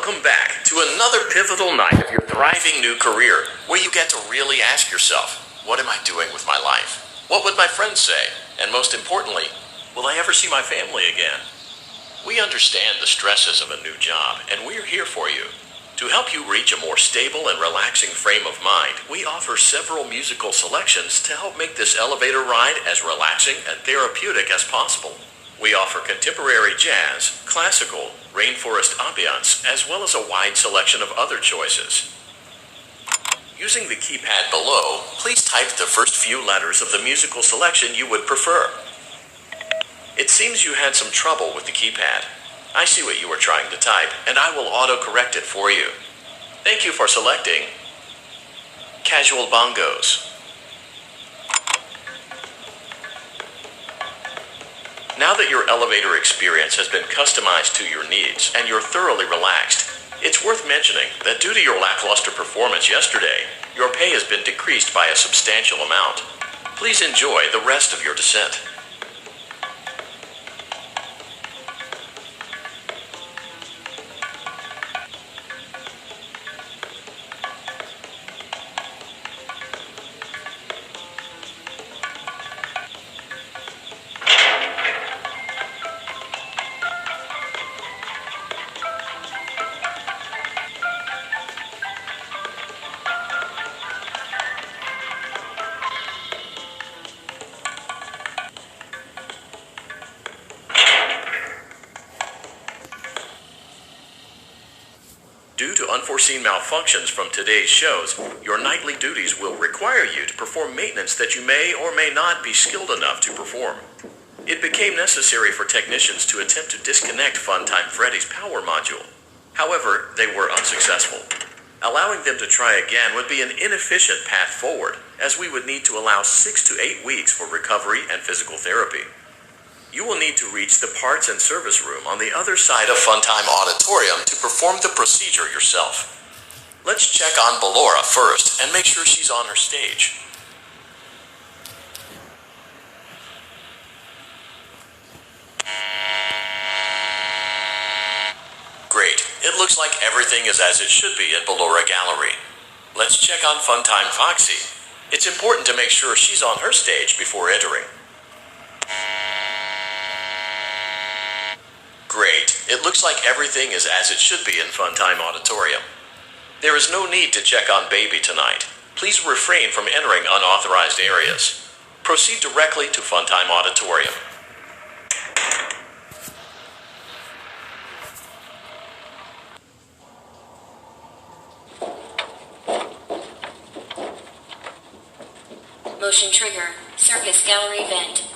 Welcome back to another pivotal night of your thriving new career, where you get to really ask yourself, what am I doing with my life? What would my friends say? And most importantly, will I ever see my family again? We understand the stresses of a new job, and we're here for you. To help you reach a more stable and relaxing frame of mind, we offer several musical selections to help make this elevator ride as relaxing and therapeutic as possible. We offer contemporary jazz, classical, rainforest ambiance, as well as a wide selection of other choices. Using the keypad below, please type the first few letters of the musical selection you would prefer. It seems you had some trouble with the keypad. I see what you were trying to type, and I will auto-correct it for you. Thank you for selecting Casual Bongos. Now that your elevator experience has been customized to your needs and you're thoroughly relaxed, it's worth mentioning that due to your lackluster performance yesterday, your pay has been decreased by a substantial amount. Please enjoy the rest of your descent. Due to unforeseen malfunctions from today's shows, your nightly duties will require you to perform maintenance that you may or may not be skilled enough to perform. It became necessary for technicians to attempt to disconnect Funtime Freddy's power module. However, they were unsuccessful. Allowing them to try again would be an inefficient path forward, as we would need to allow 6 to 8 weeks for recovery and physical therapy. You will need to reach the parts and service room on the other side of Funtime Auditorium to perform the procedure yourself. Let's check on Ballora first and make sure she's on her stage. Great. It looks like everything is as it should be at Ballora Gallery. Let's check on Funtime Foxy. It's important to make sure she's on her stage before entering. Great. It looks like everything is as it should be in Funtime Auditorium. There is no need to check on Baby tonight. Please refrain from entering unauthorized areas. Proceed directly to Funtime Auditorium. Motion trigger, Circus Gallery vent.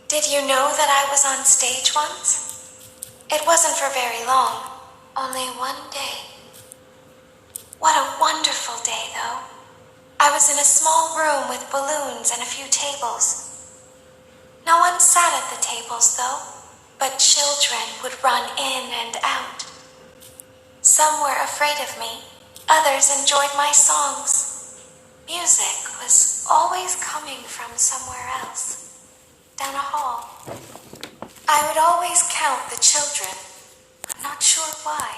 Did you know that I was on stage once? It wasn't for very long, only one day. What a wonderful day, though. I was in a small room with balloons and a few tables. No one sat at the tables, though, but children would run in and out. Some were afraid of me, others enjoyed my songs. Music was always coming from somewhere else. Down a hall. I would always count the children. I'm not sure why.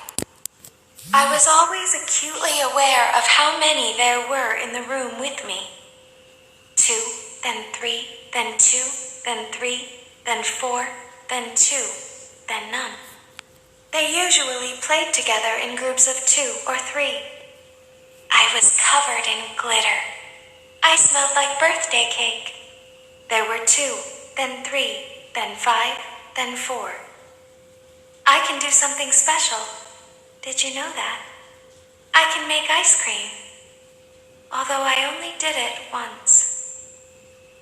I was always acutely aware of how many there were in the room with me. 2, then 3, then 2, then 3, then 4, then 2, then none. They usually played together in groups of 2 or 3. I was covered in glitter. I smelled like birthday cake. There were 2. Then 3, then 5, then 4. I can do something special. Did you know that? I can make ice cream. Although I only did it once.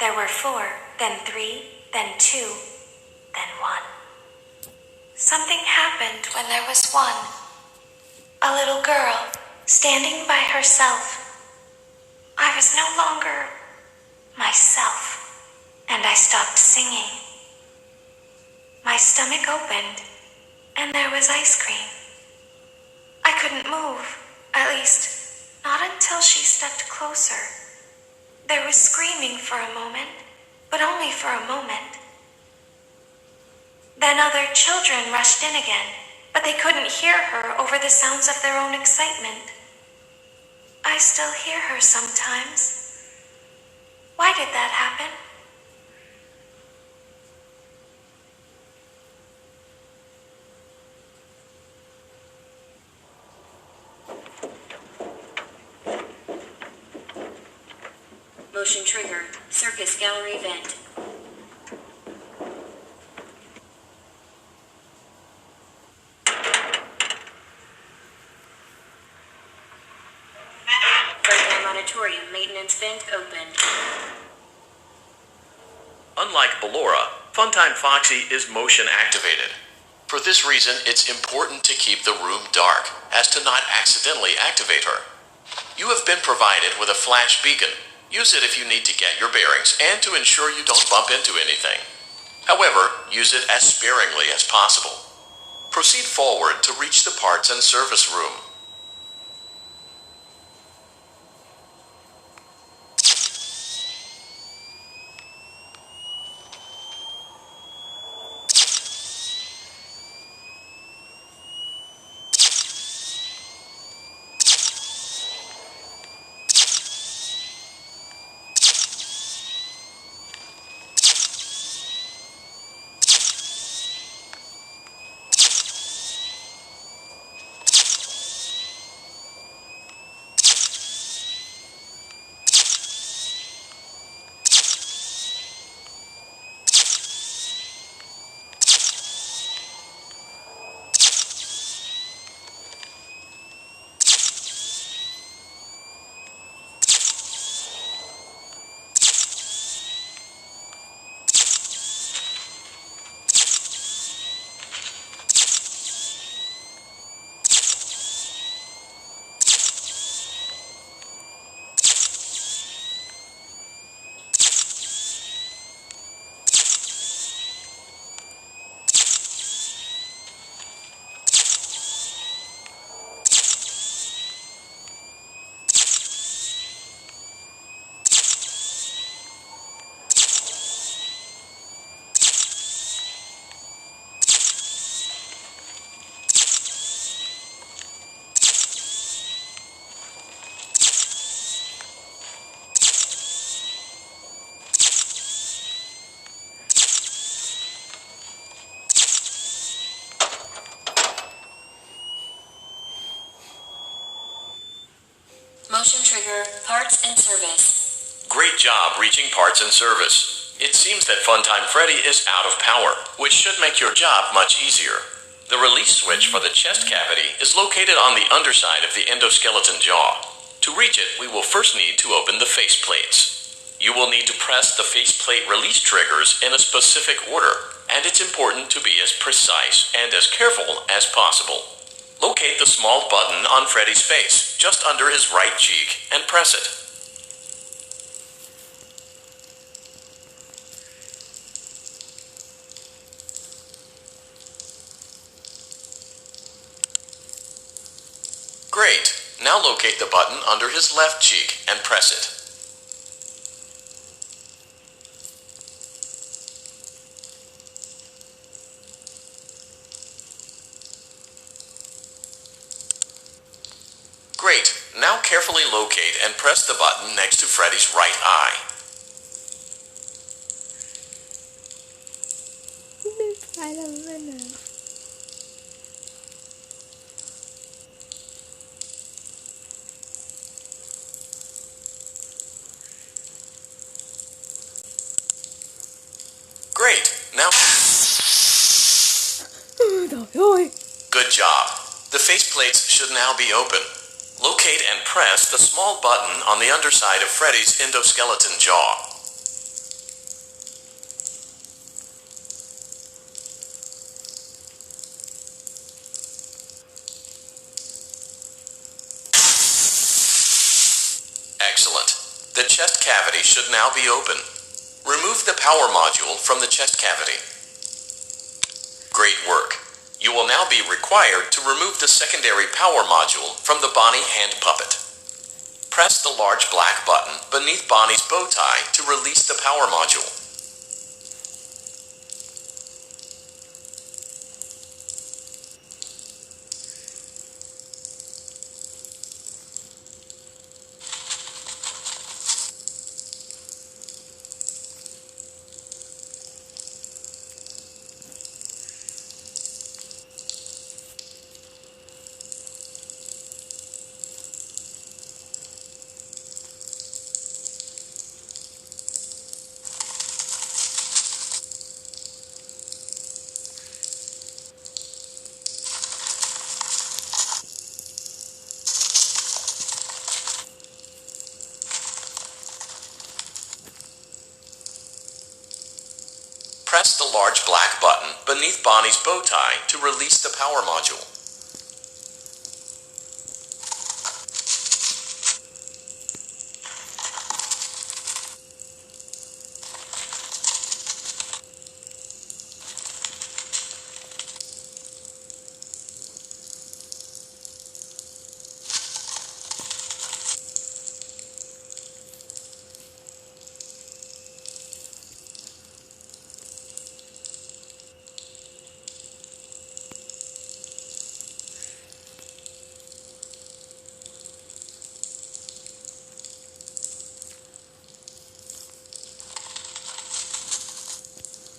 There were 4, then 3, then 2, then 1. Something happened when there was 1. A little girl standing by herself. I was no longer myself, and I stopped singing. My stomach opened, and there was ice cream. I couldn't move, at least, not until she stepped closer. There was screaming for a moment, but only for a moment. Then other children rushed in again, but they couldn't hear her over the sounds of their own excitement. I still hear her sometimes. Why did that happen? Motion trigger, circus gallery vent. Fredman Auditorium maintenance vent opened. Unlike Ballora, Funtime Foxy is motion activated. For this reason, it's important to keep the room dark, as to not accidentally activate her. You have been provided with a flash beacon. Use it if you need to get your bearings and to ensure you don't bump into anything. However, use it as sparingly as possible. Proceed forward to reach the parts and service room. Motion trigger, parts and service. Great job reaching parts and service. It seems that Funtime Freddy is out of power, which should make your job much easier. The release switch for the chest cavity is located on the underside of the endoskeleton jaw. To reach it, we will first need to open the face plates. You will need to press the faceplate release triggers in a specific order, and it's important to be as precise and as careful as possible. Locate the small button on Freddy's face, just under his right cheek, and press it. Great. Now locate the button under his left cheek and press it. Great. Now carefully locate and press the button next to Freddy's right eye. Great. Now... Good job. The faceplates should now be open. Locate and press the small button on the underside of Freddy's endoskeleton jaw. Excellent. The The chest cavity should now be open. Remove the power module from the chest cavity. Great work. You will now be required to remove the secondary power module from the Bonnie hand puppet. Press the large black button beneath Bonnie's bow tie to release the power module. Press the large black button beneath Bonnie's bow tie to release the power module.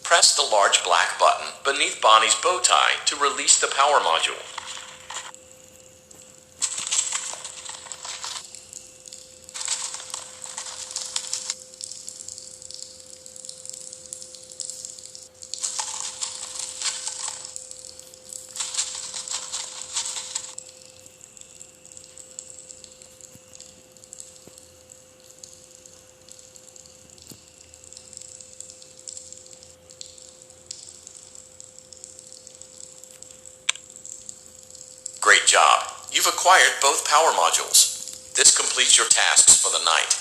Press the large black button beneath Bonnie's bow tie to release the power module. Great job. You've acquired both power modules. This completes your tasks for the night.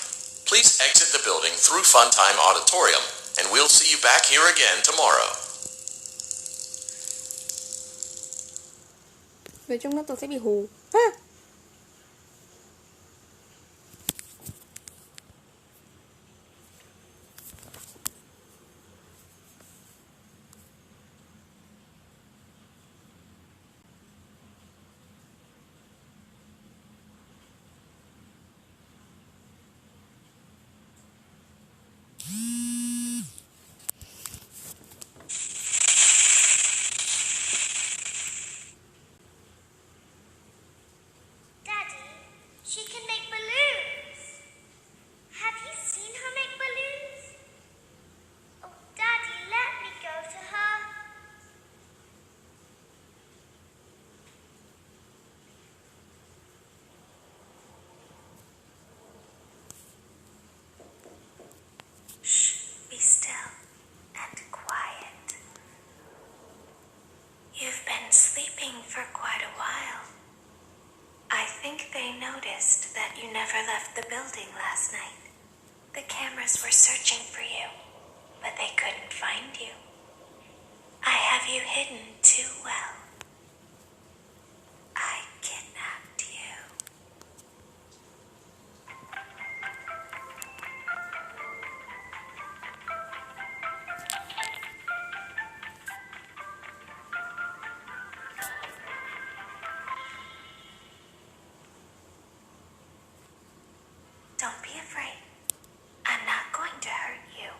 Please exit the building through Funtime Auditorium, and we'll see you back here again tomorrow. Về trong đó tôi sẽ bị hù. Ha! She can make balloons. Have you seen her make balloons? Oh, Daddy, let me go to her. Shh, be still and quiet. You've been sleeping for quite a while. I think they noticed that you never left the building last night. The cameras were searching for you, but they couldn't find you. I have you hidden too well. I kidnapped you. Don't be afraid. I'm not going to hurt you.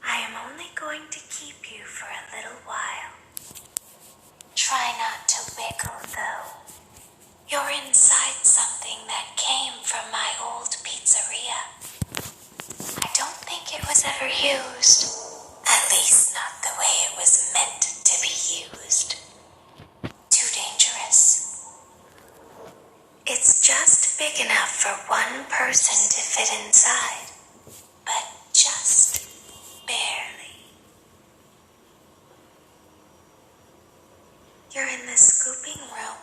I am only going to keep you for a little while. Try not to wiggle, though. You're inside something that came from my old pizzeria. I don't think it was ever used. At least not the way it was meant to be used. Too dangerous. It's just big enough for one person to fit inside, but just barely. You're in the scooping room.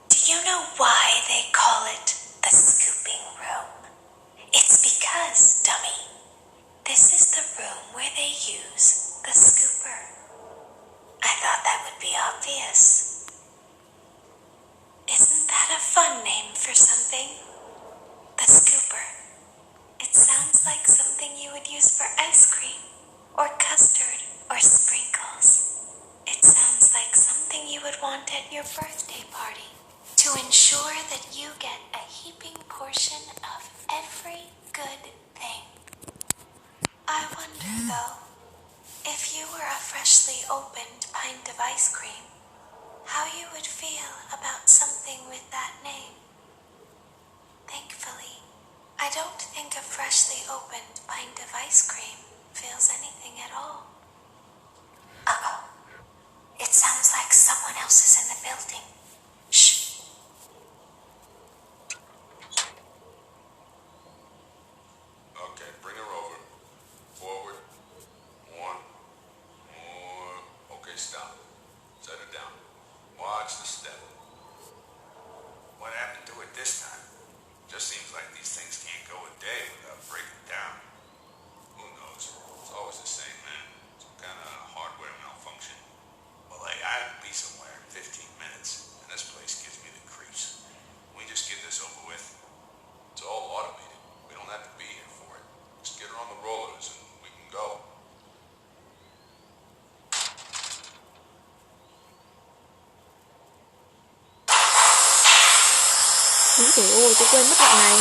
Do you know why they call it the scooping room? It's Because, dummy, this is the room where they use the scooper. I thought that would be obvious. Isn't that a fun name for something? The scooper. It sounds like something you would use for ice cream, or custard, or sprinkles. It sounds like something you would want at your birthday party, to ensure that you get a heaping portion of every good thing. I wonder, though, if you were a freshly opened pint of ice cream, how you would feel about something with that name. Thankfully, I don't think a freshly opened pint of ice cream feels anything at all. Uh-oh. It sounds like someone else is in the building. Shh. Okay, bring her over. Forward. One. More. Okay, stop. Set her down. Watch the step. What happened to it this time? Just seems like these things can't go a day without breaking down. Who knows? It's always the same, man. Some kind of hardware malfunction. Well, hey, I have to be somewhere in 15 minutes, and this place gives me the creeps. Can we just get this over with? It's all automated. We don't have to be here for it. Just get her on the rollers and we can go. Úi dồi ôi, tôi quên mất đoạn này.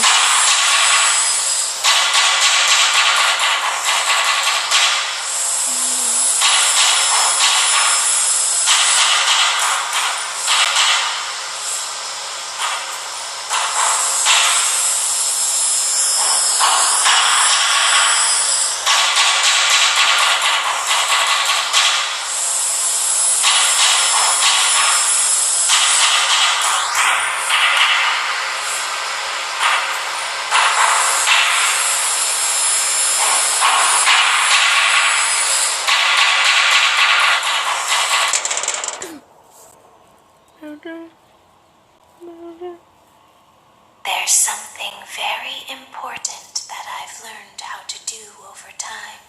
There's something very important that I've learned how to do over time.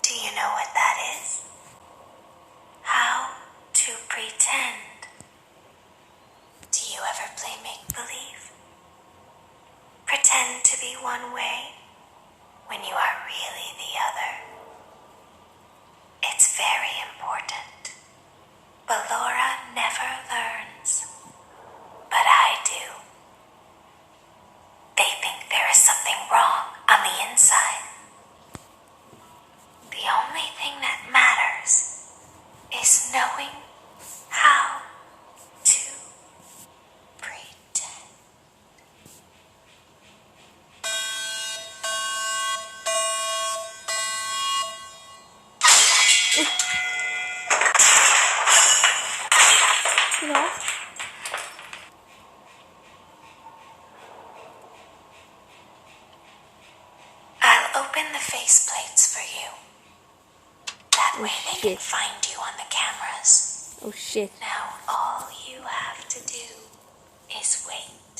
Do you know what that is? How to pretend. Do you ever play make-believe? Pretend to be one way when you are really the other. It's very important. But Laura never learns. But I do. They think there is something wrong on the inside. The only thing that matters is knowing how to pretend. Cái đó. I'll open the faceplates for you. That way they can shit. find you on the cameras. Oh shit. Now all you have to do is wait.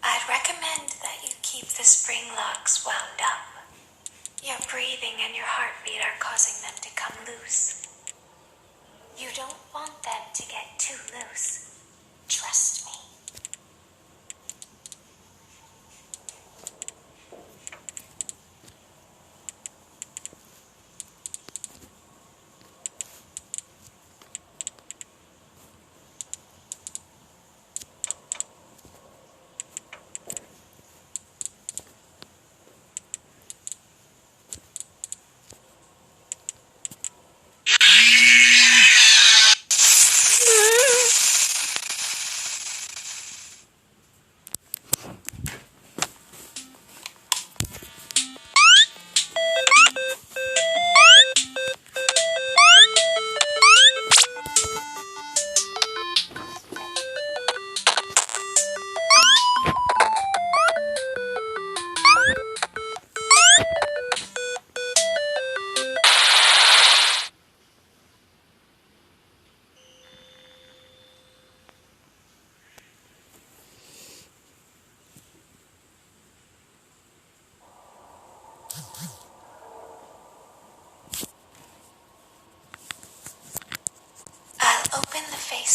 I'd recommend that you keep the spring locks wound up. Your breathing and your heartbeat are causing them to come loose. You don't want them to get too loose. Trust me.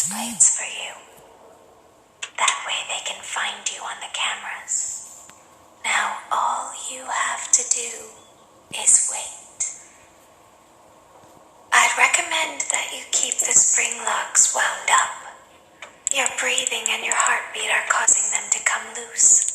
faceplates for you. That way they can find you on the cameras. Now all you have to do is wait. I'd recommend that you keep the spring locks wound up. Your breathing and your heartbeat are causing them to come loose.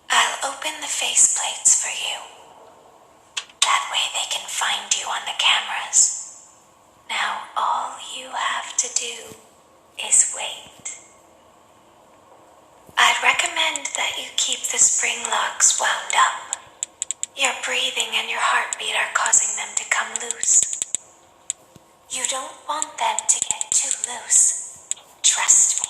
I'll open the faceplates for you. That way they can find you on the cameras. Now all you have to do is wait. I'd recommend that you keep the spring locks wound up. Your breathing and your heartbeat are causing them to come loose. You don't want them to get too loose. Trust me.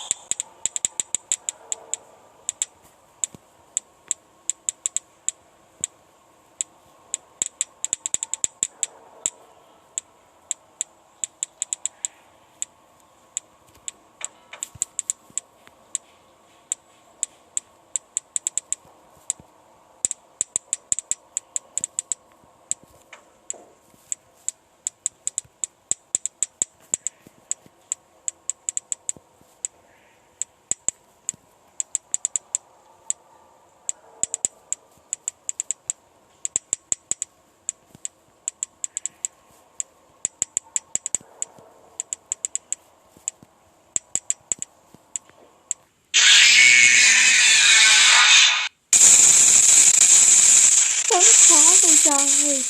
Khó vậy trời.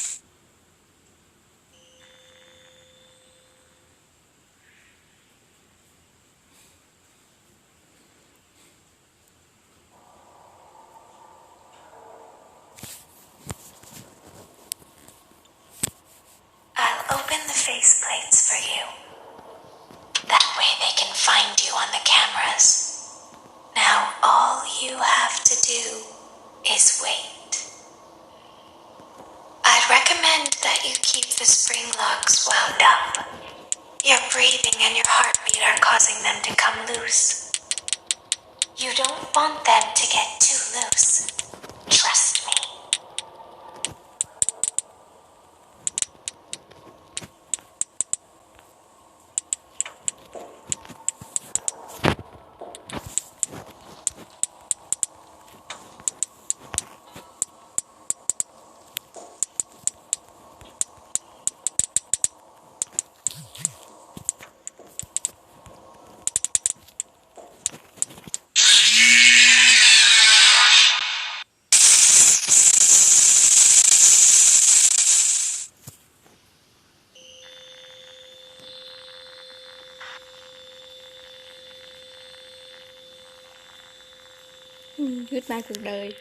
I'll open the faceplates for you. That way they can find you on the cameras. Now all you have to do is wait. I'd recommend that you keep the spring locks wound up. Your breathing and your heartbeat are causing them to come loose. You don't want them to get too loose. Trust me. Goodbye cuộc đời.